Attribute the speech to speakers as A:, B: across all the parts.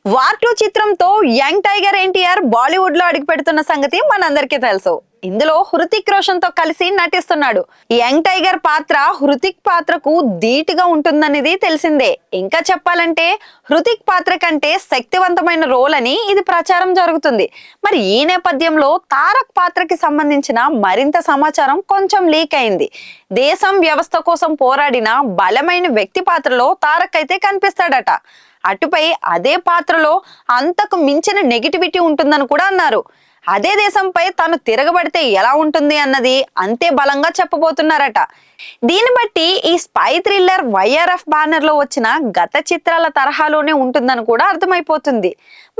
A: War 2 చిత్రంతో young tiger NTR Bollywood లో అడుగు పెడుతున్న సంగతి మనందరికీ తెలుసు. ఇందులో హృతిక్ రోషన్ తో కలిసి నటిస్తున్నాడు. యంగ్ టైగర్ పాత్ర హృతిక్ పాత్రకు ధీటుగా ఉంటుందనేది తెలిసిందే. ఇంకా చెప్పాలంటే హృతిక్ పాత్ర కంటే శక్తివంతమైన రోల్ అని ఇది ప్రచారం జరుగుతుంది. మరి ఈ నేపథ్యంలో తారక్ పాత్రకి సంబంధించిన మరింత సమాచారం కొంచెం లీక్ అయింది. దేశం వ్యవస్థ కోసం పోరాడిన బలమైన వ్యక్తి పాత్రలో తారక్ అయితే కనిపిస్తాడట. అటుపై అదే పాత్రలో అంతకు మించిన నెగిటివిటీ ఉంటుందని కూడా అన్నారు. అదే దేశంపై తాను తిరగబడితే ఎలా ఉంటుంది అన్నది అంతే బలంగా చెప్పబోతున్నారట. దీన్ని బట్టి ఈ స్పై థ్రిల్లర్ వైఆర్ఎఫ్ బ్యానర్ లో వచ్చిన గత చిత్రాల తరహాలోనే ఉంటుందని కూడా అర్థమైపోతుంది.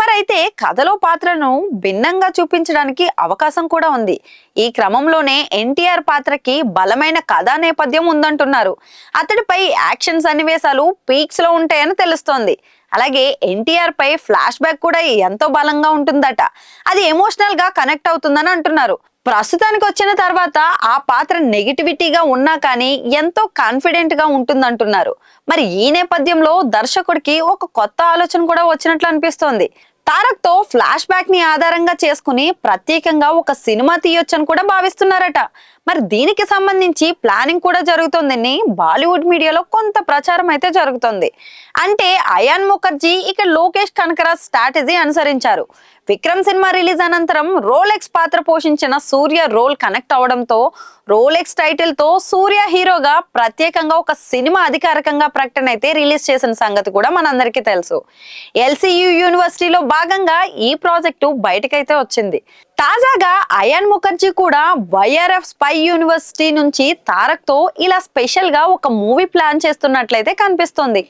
A: మరైతే కథలో పాత్రను భిన్నంగా చూపించడానికి అవకాశం కూడా ఉంది. ఈ క్రమంలోనే ఎన్టీఆర్ పాత్రకి బలమైన కథా నేపథ్యం ఉందంటున్నారు. అతడిపై యాక్షన్ సన్నివేశాలు పీక్స్ లో ఉంటాయని తెలుస్తోంది. అలాగే ఎన్టీఆర్ పై ఫ్లాష్ బ్యాక్ కూడా ఎంతో బలంగా ఉంటుందట. అది ఎమోషనల్ గా కనెక్ట్ అవుతుందని అంటున్నారు. ప్రస్తుతానికి వచ్చిన తర్వాత ఆ పాత్ర నెగిటివిటీగా ఉన్నా కానీ ఎంతో కాన్ఫిడెంట్ గా ఉంటుందంటున్నారు. మరి ఈ నేపథ్యంలో దర్శకుడికి ఒక కొత్త ఆలోచన కూడా వచ్చినట్లు అనిపిస్తోంది. తారక్ తో ఫ్లాష్ బ్యాక్ ని ఆధారంగా చేసుకుని ప్రత్యేకంగా ఒక సినిమా తీయొచ్చని కూడా భావిస్తున్నారట. మరి దీనికి సంబంధించి ప్లానింగ్ కూడా జరుగుతోందని బాలీవుడ్ మీడియాలో కొంత ప్రచారం అయితే జరుగుతుంది. అంటే అయాన్ ముఖర్జీ ఇక లోకేష్ కనకరాజ్ స్ట్రాటజీ అనుసరించారు. విక్రమ్ సినిమా రిలీజ్ అనంతరం రోలెక్స్ పాత్ర పోషించిన సూర్య రోల్ కనెక్ట్ అవడంతో రోలెక్స్ టైటిల్ తో సూర్య హీరోగా ప్రత్యేకంగా ఒక సినిమా అధికారికంగా ప్రకటన అయితే రిలీజ్ చేసిన సంగతి కూడా మనందరికీ తెలుసు. ఎల్సియు యూనివర్సిటీలో భాగంగా ఈ ప్రాజెక్టు బయటకైతే వచ్చింది. తాజాగా అయాన్ ముఖర్జీ కూడా వైఆర్ఎఫ్ స్పై యూనివర్సిటీ నుంచి తారక్ తో ఇలా స్పెషల్ గా ఒక మూవీ ప్లాన్ చేస్తున్నట్లయితే కనిపిస్తోంది.